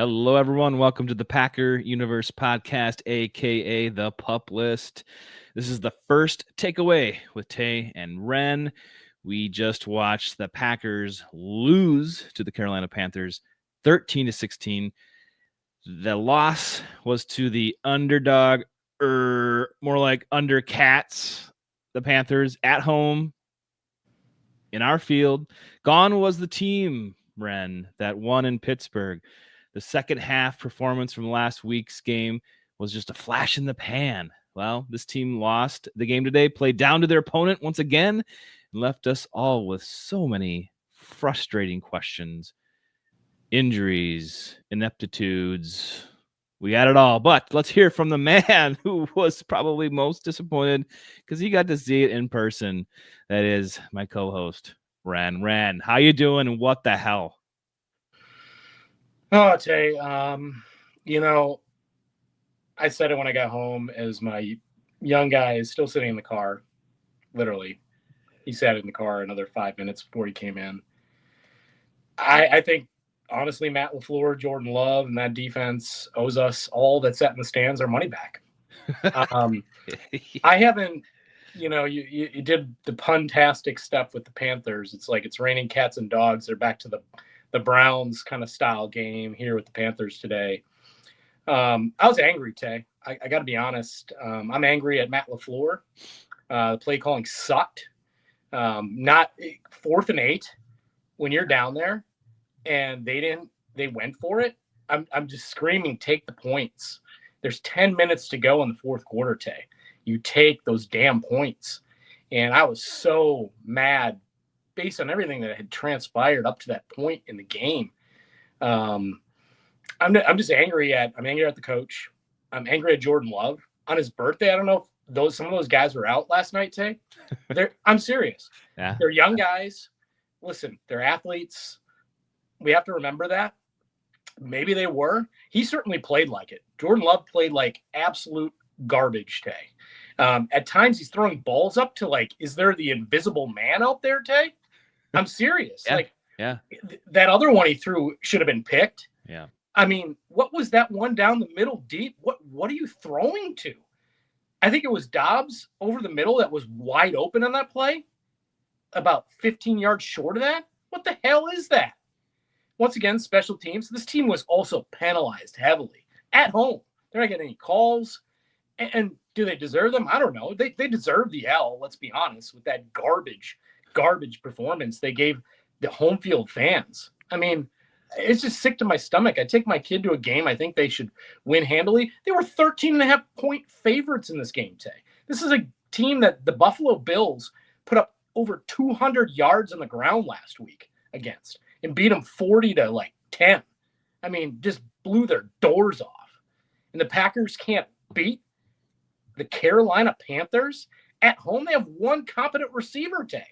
Hello, everyone. Welcome to the Packer Universe Podcast, a.k.a. The Pup List. This is the first takeaway with Tay and Ren. We just watched the Packers lose to the Carolina Panthers 13-16. The loss was to the underdog, more like undercats, the Panthers, at home in our field. Gone was the team, Ren, that won in Pittsburgh. The second half performance from last week's game was just a flash in the pan. Well, this team lost the game today, played down to their opponent once again, and left us all with so many frustrating questions, injuries, ineptitudes. We got it all. But let's hear from the man who was probably most disappointed because he got to see it in person. That is my co-host, Ren. Ren, how you doing and what the hell? Oh, Tay, I said it when I got home as my young guy is still sitting in the car. Literally, he sat in the car another 5 minutes before he came in. I think, honestly, Matt LaFleur, Jordan Love, and that defense owes us all that sat in the stands our money back. I haven't, you did the puntastic stuff with the Panthers. It's like it's raining cats and dogs. They're back to the Browns kind of style game here with the Panthers today. I was angry, Tay. I got to be honest. I'm angry at Matt LaFleur. The play calling sucked. Not 4th and 8 when you're down there, and they went for it. I'm just screaming, take the points. There's 10 minutes to go in the fourth quarter, Tay. You take those damn points. And I was so mad based on everything that had transpired up to that point in the game. I'm just angry at the coach. I'm angry at Jordan Love on his birthday. I don't know if some of those guys were out last night, Tay. I'm serious. Yeah. They're young guys. Listen, they're athletes. We have to remember that. Maybe they were. He certainly played like it. Jordan Love played like absolute garbage, Tay. At times he's throwing balls up to is there the invisible man out there, Tay? I'm serious. Yeah. That other one he threw should have been picked. Yeah. I mean, what was that one down the middle deep? What are you throwing to? I think it was Dobbs over the middle that was wide open on that play, about 15 yards short of that. What the hell is that? Once again, special teams. This team was also penalized heavily at home. They're not getting any calls. And do they deserve them? I don't know. They deserve the L, let's be honest, with that garbage performance they gave the home field fans. I mean, it's just sick to my stomach. I take my kid to a game. I think they should win handily. They were 13.5-point favorites in this game, Tay. This is a team that the Buffalo Bills put up over 200 yards on the ground last week against and beat them 40-10. I mean, just blew their doors off. And the Packers can't beat the Carolina Panthers at home. They have one competent receiver, Tay.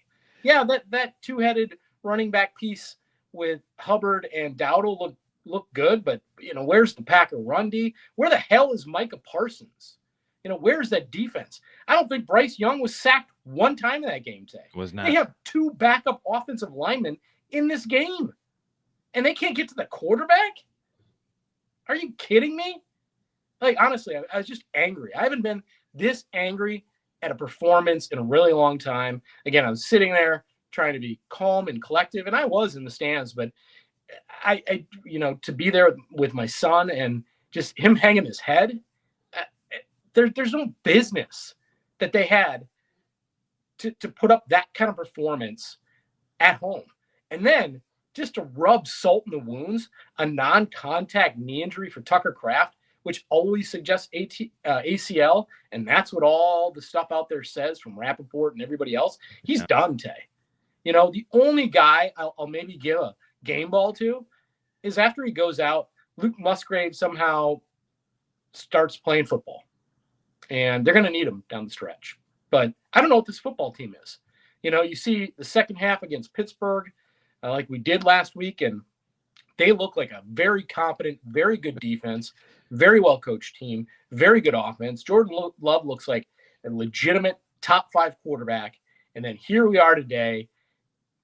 Yeah, that two-headed running back piece with Hubbard and Dowdle look good, but where's the Packer run D? Where the hell is Micah Parsons? Where's that defense? I don't think Bryce Young was sacked one time in that game today. Was not. They have 2 backup offensive linemen in this game, and they can't get to the quarterback? Are you kidding me? Honestly, I was just angry. I haven't been this angry at a performance in a really long time. Again, I was sitting there trying to be calm and collective, and I was in the stands, but I to be there with my son and just him hanging his head, there's no business that they had to put up that kind of performance at home. And then just to rub salt in the wounds, a non-contact knee injury for Tucker Kraft, which always suggests ACL, and that's what all the stuff out there says from Rappaport and everybody else. He's done, Tay. The only guy I'll maybe give a game ball to is after he goes out, Luke Musgrave somehow starts playing football. And they're going to need him down the stretch. But I don't know what this football team is. You see the second half against Pittsburgh like we did last week, and they look like a very competent, very good defense, very well-coached team, very good offense. Jordan Love looks like a legitimate top 5 quarterback. And then here we are today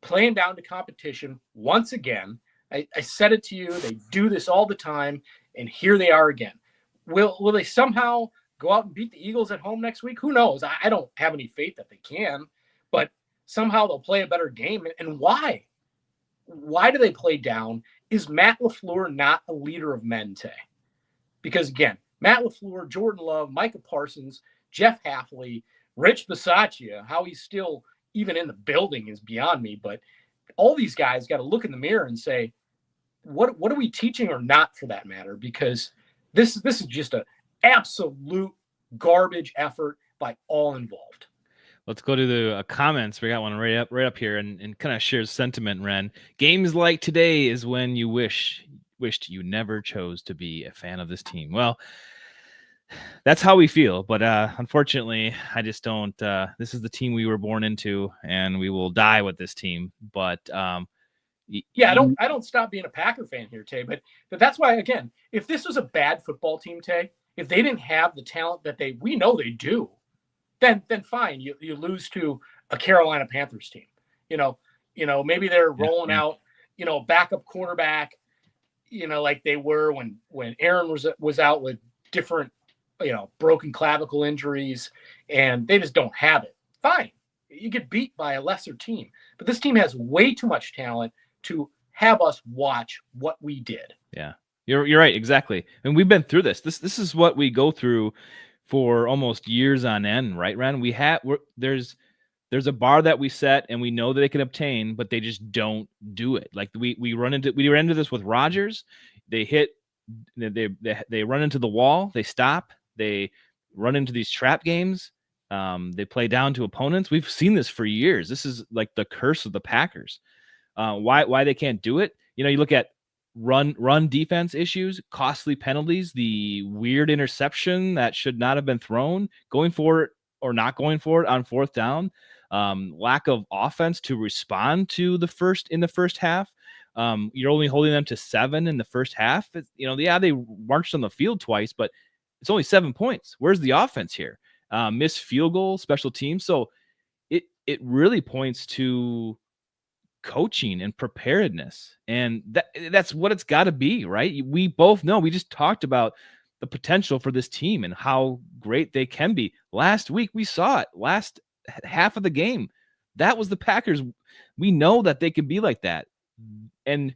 playing down to competition once again I said it to you. They do this all the time, and here they are again. Will they somehow go out and beat the Eagles at home next week? Who knows? I don't have any faith that they can, but somehow they'll play a better game. And why? Why do they play down? Is Matt LaFleur not a leader of men today? Because, again, Matt LaFleur, Jordan Love, Micah Parsons, Jeff Hafley, Rich Bisaccia, how he's still even in the building is beyond me. But all these guys got to look in the mirror and say, what are we teaching or not, for that matter? Because this is just an absolute garbage effort by all involved. Let's go to the comments. We got one right up here, and kind of shares sentiment, Ren. Games like today is when you wished you never chose to be a fan of this team. Well, that's how we feel, but unfortunately, I just don't. This is the team we were born into, and we will die with this team. But yeah, I don't stop being a Packer fan here, Tay. But that's why, again, if this was a bad football team, Tay, if they didn't have the talent that we know they do, then fine. You lose to a Carolina Panthers team. Maybe they're rolling out, backup quarterback, like they were when Aaron was out with different, broken clavicle injuries, and they just don't have it. Fine. You get beat by a lesser team. But this team has way too much talent to have us watch what we did. Yeah. You're right, exactly. And we've been through this. This is what we go through for almost years on end, right, Ren? There's a bar that we set, and we know that they can obtain, but they just don't do it. Like we ran into this with Rodgers. They run into the wall, they stop, they run into these trap games. They play down to opponents. We've seen this for years. This is like the curse of the Packers. Why they can't do it? You look at run defense issues, costly penalties, the weird interception that should not have been thrown, going for it or not going for it on fourth down, lack of offense to respond to in the first half. You're only holding them to 7 in the first half. They marched on the field twice, but it's only 7 points. Where's the offense here? Missed field goal, special teams. So it really points to coaching and preparedness, and that's what it's got to be, right? We both know, we just talked about the potential for this team and how great they can be. Last week we saw it. Last half of the game, that was the Packers. We know that they can be like that, and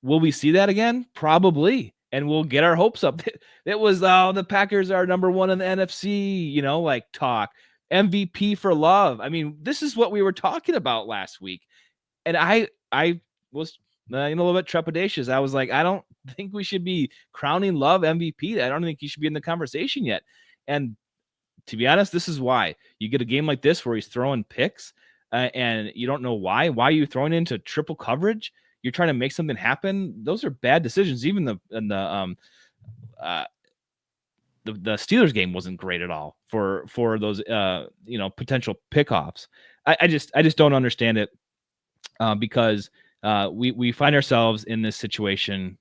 will we see that again? Probably. And we'll get our hopes up. It was the Packers are number 1 in the NFC, like talk MVP for Love. I mean, this is what we were talking about last week. And I was a little bit trepidatious. I was like, I don't think we should be crowning Love MVP. I don't think he should be in the conversation yet. And to be honest, this is why. You get a game like this where he's throwing picks, and you don't know why. Why are you throwing into triple coverage? You're trying to make something happen. Those are bad decisions. Even the Steelers game wasn't great at all for those potential pickoffs. I just don't understand it. Because we find ourselves in this situation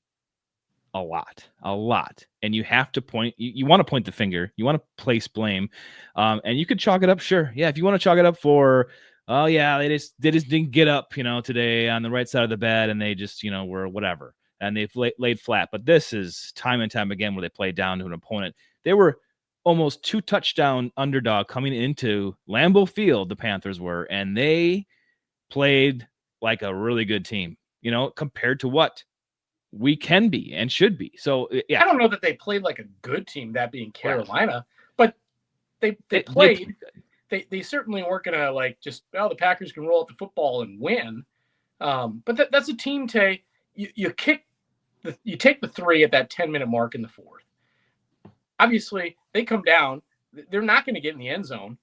a lot, and you have to point. You want to point the finger. You want to place blame, and you could chalk it up. Sure, yeah. If you want to chalk it up for, oh yeah, they just didn't get up, today on the right side of the bed, and they just were whatever, and they've laid flat. But this is time and time again where they play down to an opponent. They were almost 2 touchdown underdog coming into Lambeau Field. The Panthers were, and they played like a really good team, compared to what we can be and should be. So yeah, I don't know that they played like a good team, that being Carolina, but they played. They certainly weren't gonna the Packers can roll out the football and win. But that's a team. You take the 3 at that 10-minute mark in the 4th. Obviously, they come down. They're not going to get in the end zone.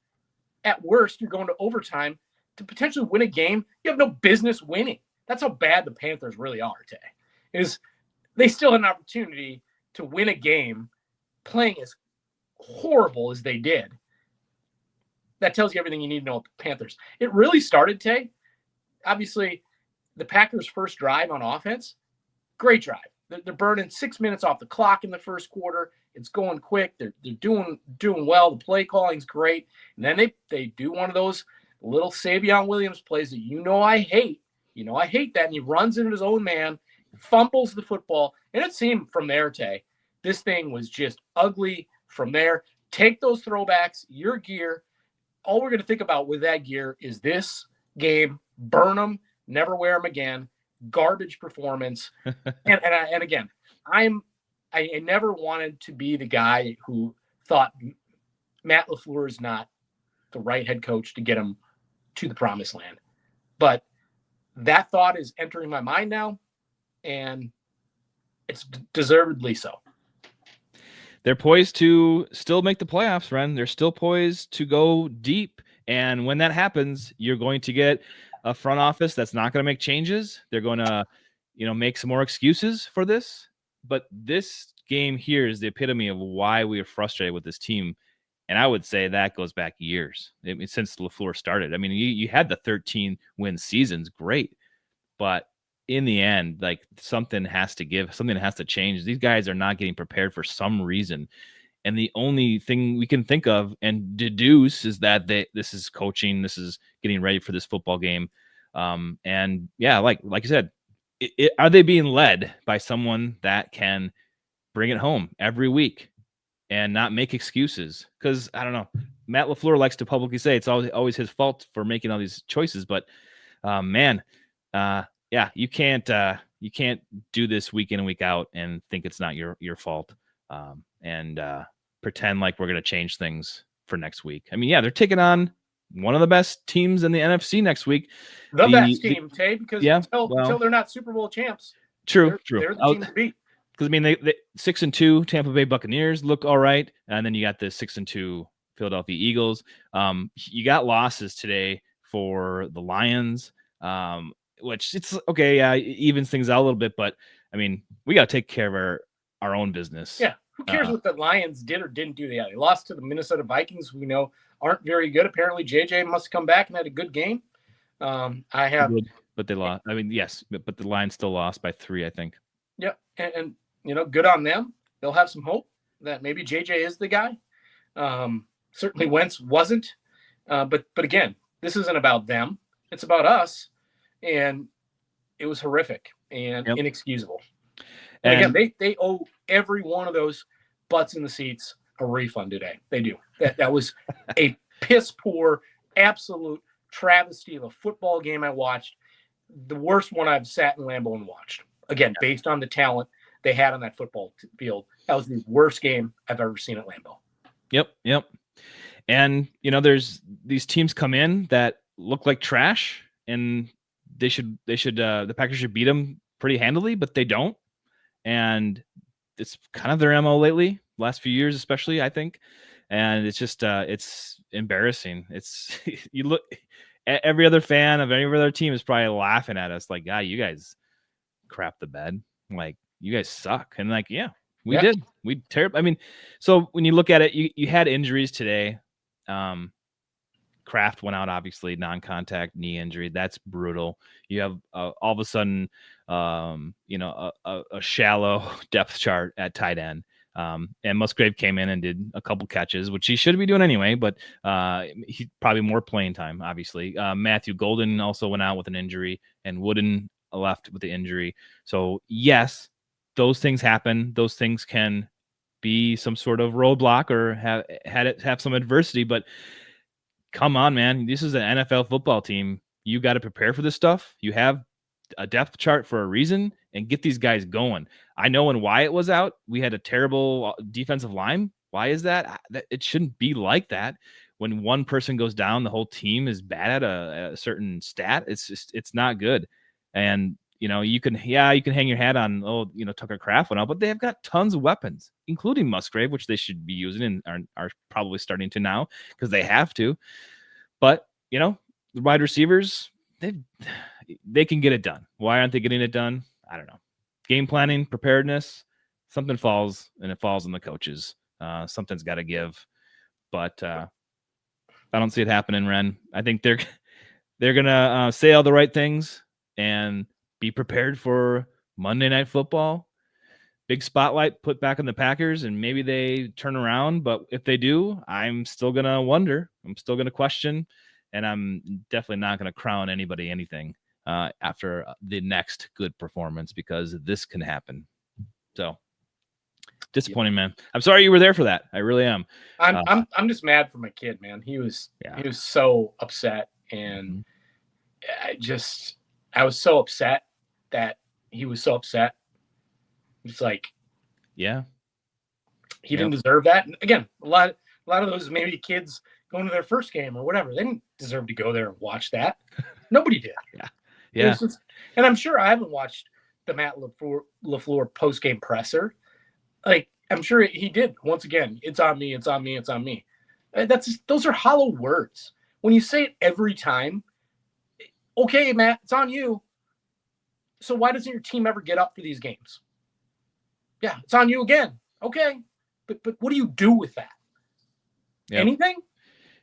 At worst, you're going to overtime to potentially win a game you have no business winning. That's how bad the Panthers really are today. Is they still had an opportunity to win a game playing as horrible as they did. That tells you everything you need to know about the Panthers. It really started, Tay. Obviously, the Packers' first drive on offense, great drive. They're burning 6 minutes off the clock in the first quarter. It's going quick. They're doing well. The play calling's great. And then they do one of those little Savion Williams plays that I hate. I hate that. And he runs into his own man. fumbles the football, and it seemed from there, Tay, this thing was just ugly from there. Take those throwbacks, your gear. All we're going to think about with that gear is this game, burn them, never wear them again, garbage performance. And again, I never wanted to be the guy who thought Matt LaFleur is not the right head coach to get him to the promised land. But that thought is entering my mind now, and it's deservedly so. They're poised to still make the playoffs, Ren. They're still poised to go deep. And when that happens, you're going to get a front office that's not going to make changes. They're going to, make some more excuses for this. But this game here is the epitome of why we are frustrated with this team. And I would say that goes back years. Since LaFleur started. I mean, you had the 13-win seasons, great. But in the end, like, something has to give, something has to change. These guys are not getting prepared for some reason. And the only thing we can think of and deduce is that this is coaching, this is getting ready for this football game. And yeah, like you said, are they being led by someone that can bring it home every week and not make excuses? Because I don't know, Matt LaFleur likes to publicly say it's always his fault for making all these choices, but yeah, you can't do this week in and week out and think it's not your fault, and pretend like we're going to change things for next week. I mean, yeah, they're taking on one of the best teams in the NFC next week. The best team, Tay, because yeah, until they're not Super Bowl champs. True. They're the team to beat. Because I mean, they 6-2 Tampa Bay Buccaneers look all right, and then you got the 6-2 Philadelphia Eagles. You got losses today for the Lions, which it's okay. Yeah, evens things out a little bit, but I mean, we got to take care of our own business. Yeah, who cares what the Lions did or didn't do? They lost to the Minnesota Vikings, who we know aren't very good. Apparently, JJ must have come back and had a good game. But they lost. I mean, yes, but the Lions still lost by 3, I think. Yeah, and good on them. They'll have some hope that maybe JJ is the guy. Certainly Wentz wasn't. But again, this isn't about them. It's about us. And it was horrific and inexcusable. And again, they owe every one of those butts in the seats a refund today. They do. That was a piss poor, absolute travesty of a football game I watched. The worst one I've sat in Lambeau and watched. Again, based on the talent they had on that football field, that was the worst game I've ever seen at Lambeau. Yep. And, there's these teams come in that look like trash, and the Packers should beat them pretty handily, but they don't. And it's kind of their MO lately, last few years, especially, I think. And it's just, it's embarrassing. It's, you look, every other fan of any other team is probably laughing at us like, you guys crap the bed. Like, you guys suck. And like, yeah, we did. We terrible. I mean, so when you look at it, you had injuries today. Kraft went out, obviously, non-contact knee injury. That's brutal. You have all of a sudden, a shallow depth chart at tight end. And Musgrave came in and did a couple catches, which he should be doing anyway, but he probably more playing time, obviously. Matthew Golden also went out with an injury, and Wooden left with the injury. So yes, those things happen. Those things can be some sort of roadblock or have some adversity, but come on, man. This is an NFL football team. You got to prepare for this stuff. You have a depth chart for a reason, and get these guys going. I know when Wyatt was out, we had a terrible defensive line. Why is that? It shouldn't be like that. When one person goes down, the whole team is bad at a certain stat. It's not good. And you can hang your hat on, Tucker Kraft went out, but they have got tons of weapons, including Musgrave, which they should be using and are probably starting to now because they have to. But, the wide receivers, they can get it done. Why aren't they getting it done? I don't know. Game planning, preparedness, something falls, and it falls on the coaches. Something's got to give. But I don't see it happening, Ren. I think they're going to say all the right things and be prepared for Monday Night Football. Big spotlight put back on the Packers, and maybe they turn around. But if they do, I'm still going to wonder. I'm still going to question, and I'm definitely not going to crown anybody anything after the next good performance, because this can happen. So disappointing, man. I'm sorry you were there for that. I really am. I'm just mad for my kid, man. He was so upset, and I was so upset that he was so upset. It's like, yeah, he didn't deserve that. And again, a lot of those maybe kids going to their first game or whatever, they didn't deserve to go there and watch that. Nobody did. Yeah. And I'm sure I haven't watched the Matt LaFleur post game presser. Like, I'm sure he did. Once again, it's on me. It's on me. It's on me. Those are hollow words. When you say it every time, okay, Matt, it's on you. So why doesn't your team ever get up for these games? Yeah, it's on you again. Okay, but what do you do with that? Yep. Anything?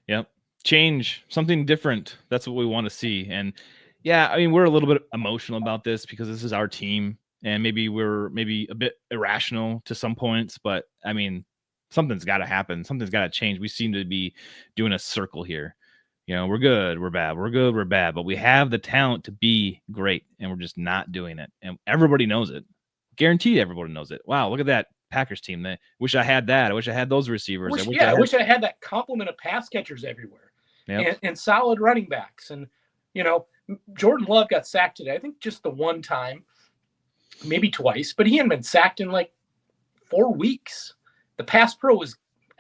Yep. Change, something different. That's what we want to see. And yeah, I mean, we're a little bit emotional about this because this is our team, and maybe we're a bit irrational to some points, but I mean, something's got to happen. Something's got to change. We seem to be doing a circle here. You know, we're good, we're bad, we're good, we're bad, but we have the talent to be great, and we're just not doing it. And everybody knows it. Guaranteed everybody knows it. Wow, look at that Packers team. I wish I had that. I wish I had those receivers. I wish I had that complement of pass catchers everywhere. Yep. And solid running backs. And, you know, Jordan Love got sacked today. I think just the one time, maybe twice, but he hadn't been sacked in like 4 weeks. The pass pro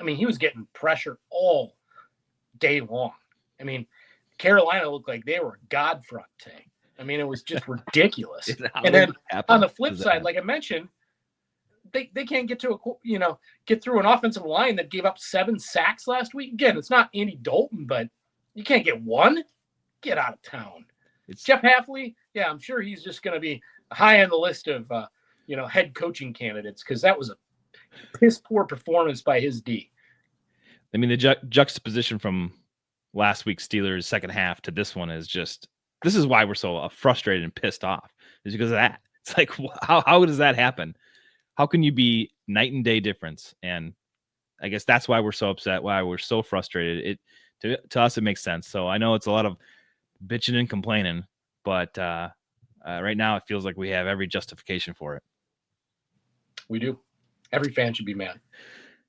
he was getting pressure all day long. I mean, Carolina looked like they were God front today. I mean, it was just ridiculous. And then on the flip side, like I mentioned, they can't get through an offensive line that gave up 7 sacks last week. Again, it's not Andy Dalton, but you can't get one. Get out of town. It's Jeff Hafley. Yeah, I'm sure he's just going to be high on the list of head coaching candidates, because that was a piss poor performance by his D. I mean, the juxtaposition from last week's Steelers second half to this one is just. This is why we're so frustrated and pissed off, is because of that. It's like, how does that happen? How can you be night and day difference? And I guess that's why we're so upset, why we're so frustrated. To us, it makes sense. So I know it's a lot of bitching and complaining, but right now it feels like we have every justification for it. We do. Every fan should be mad.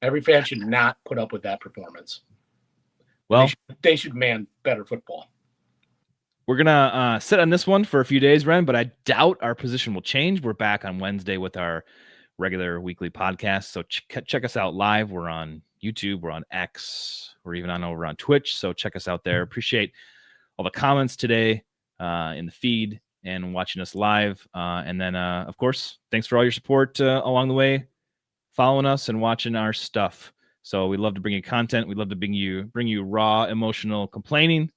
Every fan should not put up with that performance. Well, they should demand better football. We're going to sit on this one for a few days, Ren, but I doubt our position will change. We're back on Wednesday with our regular weekly podcast. So check us out live. We're on YouTube. We're on X. We're even over on Twitch. So check us out there. Appreciate all the comments today in the feed and watching us live. And then, of course, thanks for all your support along the way, following us and watching our stuff. So we love to bring you content. We love to bring you raw, emotional complaining.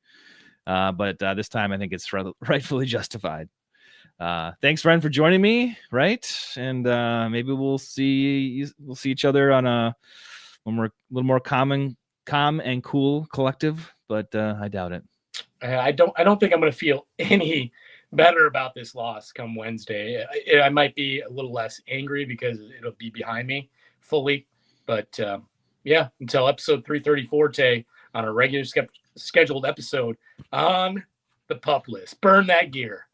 But this time I think it's rightfully justified. Thanks, Ren, for joining me. Right. And maybe we'll see each other on when we're a little more calm and cool collective, but I doubt it. I don't think I'm going to feel any better about this loss come Wednesday. I might be a little less angry because it'll be behind me fully, but until episode 334 today on a regular scheduled episode on the Pup List. Burn that gear.